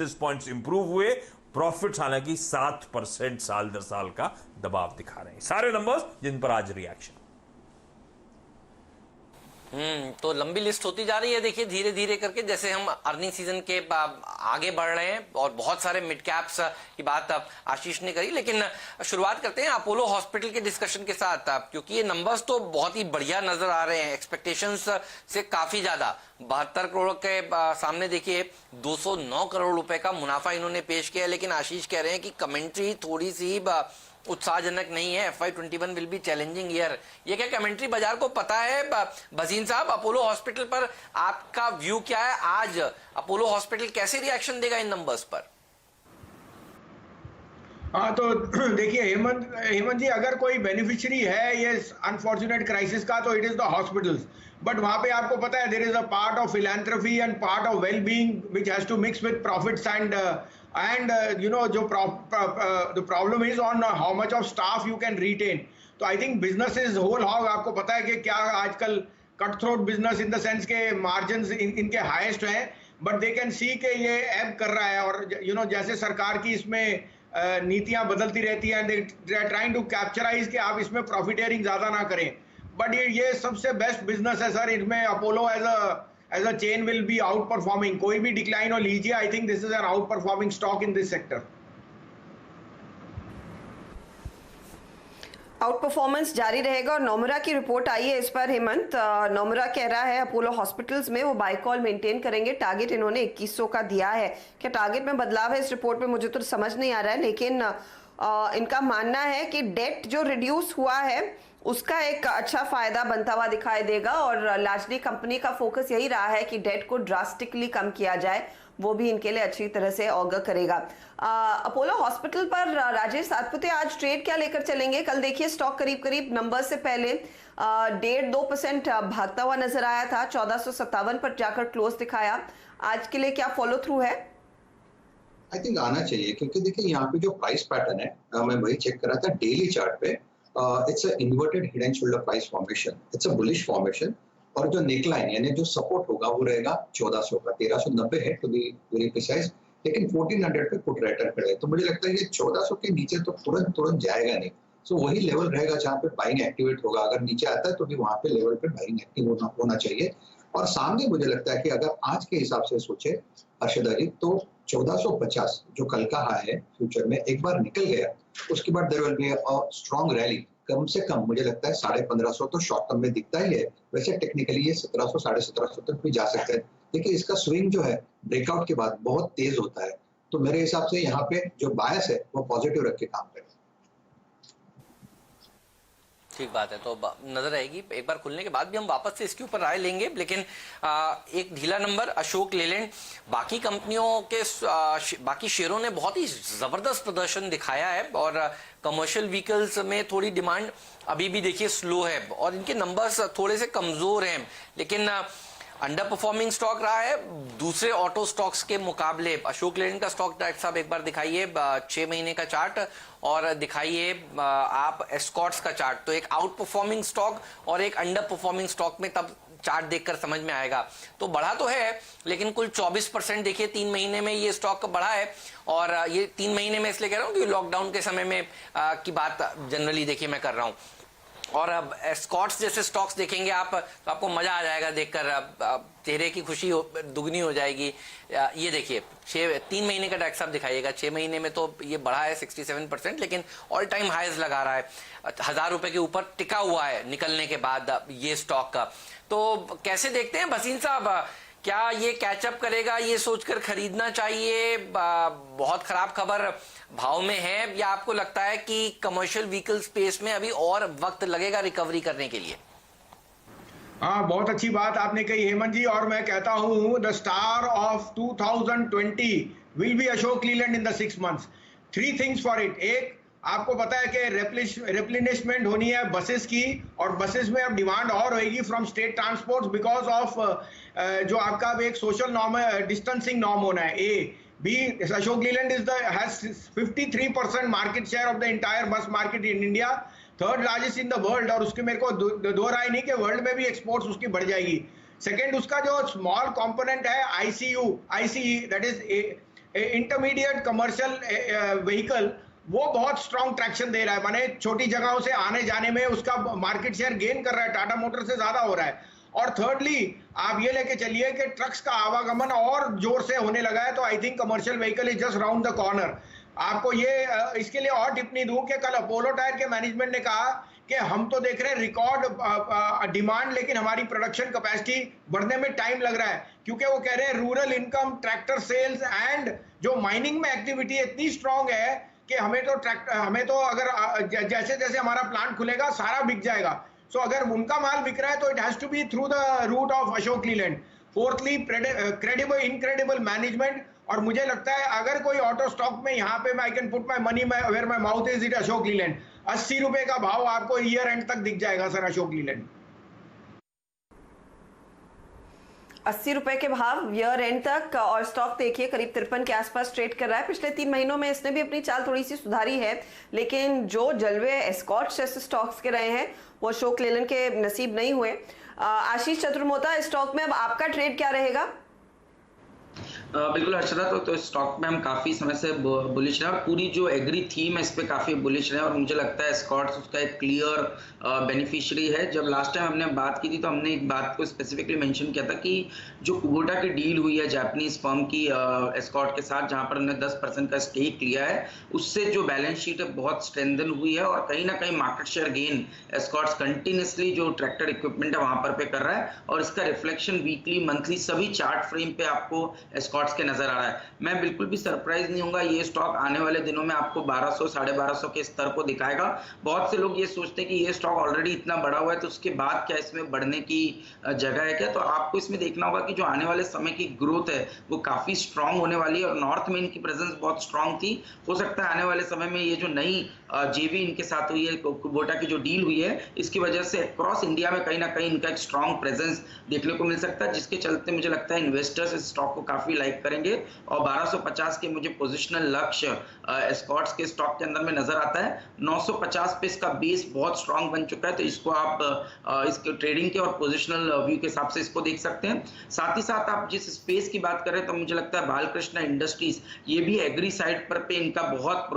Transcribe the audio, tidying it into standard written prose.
Points improve हुए, profits हालांकि 7% साल दर साल का दबाव दिखा रहे हैं। सारे नंबर्स जिन पर आज रिएक्शन। तो लंबी लिस्ट होती जा रही है। देखिए धीरे धीरे करके जैसे हम अर्निंग सीजन के आगे बढ़ रहे हैं और बहुत सारे मिड कैप्स की बात आशीष ने करी, लेकिन शुरुआत करते हैं अपोलो हॉस्पिटल के डिस्कशन के साथ, क्योंकि ये नंबर्स तो बहुत ही बढ़िया नजर आ रहे हैं, एक्सपेक्टेशंस से काफी ज्यादा। 72 करोड़ के सामने देखिए 209 करोड़ रुपए का मुनाफा इन्होंने पेश किया, लेकिन आशीष कह रहे हैं कि कमेंट्री थोड़ी सी उत्साहजनक नहीं है। FY21 will be challenging year. ये क्या कमेंट्री बाजार को पता है? भसीन साहब, अपोलो हॉस्पिटल पर आपका व्यू क्या है? आज अपोलो हॉस्पिटल कैसे रिएक्शन देगा इन नंबर्स पर? हाँ, तो देखिए हेमंत जी, अगर कोई बेनिफिशियरी है ये अनफॉर्चुनेट क्राइसिस का तो it is the hospitals. But वहां पे आपको पता है there is a part of philanthropy and part of well being which has to mix with profits and you know जो the problem is on how much of staff you can retain. तो I think business is whole hog। आपको पता है कि क्या आजकल cut throat business in the sense के margins इनके हाईएस्ट हैं, बट दे कैन सी के ये एब कर रहा है। और यू नो जैसे सरकार की इसमें नीतियां बदलती रहती हैं, दे आर ट्राइंग टू कैप्चराइज कि आप इसमें प्रॉफिटेरिंग ज्यादा ना करें। बट ये सबसे बेस्ट बिजनेस है सर। इसमें Apollo as a chain will be outperforming। कोई भी डिक्लाइन हो लीजिए, I think this is an outperforming stock in this sector। Out performance जारी रहेगा। और नोमरा की रिपोर्ट आई है इस पर हेमंत। नोमरा कह रहा है अपोलो हॉस्पिटल्स में वो बाय कॉल मेंटेन करेंगे। टारगेट इन्होंने 2100 का दिया है। क्या टारगेट में बदलाव है इस रिपोर्ट में? मुझे तो समझ नहीं आ रहा है, लेकिन इनका मानना है कि डेट जो रिड्यूस हुआ है उसका एक अच्छा फायदा बनता हुआ दिखाई देगा। और लार्जली कंपनी का फोकस यही रहा है कि डेट को ड्रास्टिकली कम किया जाए, वो भी इनके लिए अच्छी तरह से ऑगर करेगा। अपोलो हॉस्पिटल पर राजेश सातपुते आज ट्रेड क्या लेकर चलेंगे? कल देखिए स्टॉक करीब करीब नंबर से पहले 1.5-2% भागता हुआ नजर आया था, 1457 पर जाकर क्लोज दिखाया। आज के लिए क्या फॉलो थ्रू है? आई थिंक आना चाहिए, क्योंकि देखिए यहाँ पे जो प्राइस पैटर्न है, मैं वही चेक कर रहा था डेली चार्ट पे। It's a inverted head and shoulder price formation, it's a bullish formation. और जो नेकलाइन यानी जो सपोर्ट होगा वो रहेगा 1400 का, 1390 है टू बी वेरी प्रिसाइज, लेकिन 1400 पे पुट रेटर खड़े। तो मुझे लगता है ये 1400 के नीचे तो तुरंत जाएगा नहीं। सो वही लेवल रहेगा जहाँ पे बाइंग एक्टिवेट होगा। अगर नीचे आता है तो भी वहां पे लेवल पे बाइंग एक्टिव होना चाहिए। और सामने मुझे लगता है कि अगर आज के हिसाब से सोचे अर्शद अली, तो 1450 जो कल का हाई है फ्यूचर में एक बार निकल गया, उसके बाद there will be a strong rally. कम से कम मुझे लगता है 1550 तो शॉर्ट टर्म में दिखता ही है। वैसे टेक्निकली ये 1700 1750 तक भी जा सकते हैं। देखिए इसका स्विंग जो है ब्रेकआउट के बाद बहुत तेज होता है। तो मेरे हिसाब से यहाँ पे जो बायस है वो पॉजिटिव रख के काम करें। ठीक बात है, तो नजर आएगी। एक बार खुलने के बाद भी हम वापस से इसके ऊपर राय लेंगे, लेकिन एक ढीला नंबर अशोक लेलैंड। बाकी कंपनियों के बाकी शेयरों ने बहुत ही जबरदस्त प्रदर्शन दिखाया है और कमर्शियल व्हीकल्स में थोड़ी डिमांड अभी भी देखिए स्लो है और इनके नंबर्स थोड़े से कमजोर हैं, लेकिन अंडर परफॉर्मिंग स्टॉक रहा है दूसरे ऑटो स्टॉक्स के मुकाबले। अशोक लेलैंड का स्टॉक डायरेक्टर साहब एक बार दिखाइए 6 महीने का चार्ट और दिखाइए आप एस्कॉर्ट्स का चार्ट। तो एक आउट परफॉर्मिंग स्टॉक और एक अंडर परफॉर्मिंग स्टॉक में तब चार्ट देखकर समझ में आएगा। तो बढ़ा तो है, लेकिन कुल 24% देखिए 3 महीने में ये स्टॉक बढ़ा है। और ये 3 महीने में इसलिए कह रहा हूँ कि लॉकडाउन के समय में की बात जनरली देखिए मैं कर रहा हूँ। और अब एस्कॉर्ट्स जैसे स्टॉक्स देखेंगे आप तो आपको मजा आ जाएगा देखकर, चेहरे की खुशी दुगनी हो जाएगी। ये देखिए 3 महीने का डायरेक्टर साहब दिखाइएगा, 6 महीने में तो ये बढ़ा है 67%, लेकिन ऑल टाइम हाईज लगा रहा है। 1000 रुपए के ऊपर टिका हुआ है निकलने के बाद ये स्टॉक का। तो कैसे देखते हैं भसीन साहब, क्या ये कैचअप करेगा? ये सोचकर खरीदना चाहिए बहुत खराब खबर भाव में है, या आपको लगता है कि कमर्शियल व्हीकल स्पेस में अभी और वक्त लगेगा रिकवरी करने के लिए? हाँ, बहुत अच्छी बात आपने कही हेमंत जी। और मैं कहता हूँ the star of 2020 will be Ashok Leyland in the 6 months। 3 things for it. एक, आपको पता है कि रेप्लिनिशमेंट होनी है बसेस की, और बसेस में अब डिमांड और होगी from state transport because of जो आपका एक सोशल नॉर्म डिस्टेंसिंग नॉर्म होना है। A B, Ashok Leyland has 53% market share of the entire bus market in India, 3rd largest in the world. और उसके मेरे को दो राय नहीं कि वर्ल्ड में भी एक्सपोर्ट्स उसकी बढ़ जाएगी। सेकेंड, उसका जो स्मॉल कंपोनेंट है ICE that is intermediate commercial vehicle वो बहुत स्ट्रॉन्ग ट्रैक्शन दे रहा है, माने छोटी जगहों से आने जाने में उसका मार्केट शेयर गेन कर रहा है, टाटा मोटर से ज्यादा हो रहा है। और थर्डली आप ये लेके चलिए कि ट्रक्स का आवागमन और जोर से होने लगा है, तो I think commercial vehicle is just round the corner. आपको ये इसके लिए और टिप्पणी दूं कि कल अपोलो टायर के मैनेजमेंट ने कहा कि हम तो देख रहे हैं रिकॉर्ड डिमांड, लेकिन हमारी प्रोडक्शन कैपेसिटी बढ़ने में टाइम लग रहा है, क्योंकि वो कह रहे हैं rural income, tractor sales and जो माइनिंग में एक्टिविटी इतनी स्ट्रांग है कि हमें तो अगर जैसे जैसे हमारा प्लांट खुलेगा सारा बिक जाएगा। सो अगर उनका माल बिक रहा है तो it has to be through the route of Ashok Leyland. Fourthly incredible management, और मुझे लगता है अगर कोई ऑटो स्टॉक में यहाँ पे I can put my money where my mouth is, it Ashok Leyland. 80 रुपए का भाव आपको ईयर एंड तक दिख जाएगा सर अशोक लीलैंड। 80 रुपए के भाव ईयर एंड तक, और स्टॉक देखिए करीब 53 के आसपास ट्रेड कर रहा है। पिछले 3 महीनों में इसने भी अपनी चाल थोड़ी सी सुधारी है, लेकिन जो जलवे एस्कॉर्ट्स जैसे स्टॉक्स के रहे हैं वो अशोक लेलैंड के नसीब नहीं हुए। आशीष चतुर्मोता, इस स्टॉक में अब आपका ट्रेड क्या रहेगा? बिल्कुल हर्षदा, तो स्टॉक में हम काफी समय से बुलिश रहे और पूरी जो एग्री थीम है इस पे काफी बुलिश रहे, और मुझे लगता है एस्कॉर्ट्स उसका एक क्लियर बेनिफिशियरी है। जब लास्ट टाइम हमने बात की थी तो हमने एक बात को स्पेसिफिकली मेंशन किया था कि जो कुबोटा की डील हुई है जापानीज फर्म की एस्कॉर्ट के साथ, जहां पर उन्होंने 10% का स्टेक लिया है, उससे जो बैलेंस शीट है बहुत स्ट्रेंथन हुई है और कहीं ना कहीं market share gain Escorts continuously जो ट्रैक्टर इक्विपमेंट है वहां पर कर रहा है, और इसका रिफ्लेक्शन वीकली, मंथली सभी चार्ट फ्रेम पे आपको एस्कॉर्ट्स के नजर आ रहा है। मैं बिल्कुल भी सरप्राइज नहीं होऊंगा, ये स्टॉक आने वाले दिनों में आपको 1200 1250 के स्तर को दिखाएगा। बहुत से लोग ये सोचते हैं कि ये स्टॉक ऑलरेडी इतना बड़ा हुआ है तो उसके बाद क्या इसमें बढ़ने की जगह है क्या, तो आपको इसमें देखना होगा कि जो आने वाले समय की ग्रोथ है वो काफी स्ट्रांग होने वाली है, और नॉर्थ में इनकी प्रेजेंस बहुत स्ट्रांग थी। हो सकता है आने वाले समय में ये जो नई जेवी इनके साथ हुई है, कुबोटा की जो डील हुई है, इसकी वजह से अक्रॉस इंडिया में कहीं ना कहीं इनका एक स्ट्रांग प्रेजेंस देखने को मिल सकता है, जिसके चलते मुझे लगता है इन्वेस्टर्स इस स्टॉक को काफी लाइक करेंगे। और 1250 के मुझे पोजिशनल लक्ष्य एस्कॉर्ट्स के स्टॉक के अंदर में नजर आता है। 950 पे इसका बेस बहुत स्ट्रांग बन चुका है, तो इसको आप इसके ट्रेडिंग के और पोजिशनल व्यू के हिसाब से इसको देख सकते हैं। साथ ही साथ आप जिस स्पेस की बात करें तो मुझे लगता है बालकृष्ण इंडस्ट्रीज, ये भी एग्री साइड पर पे इनका बहुत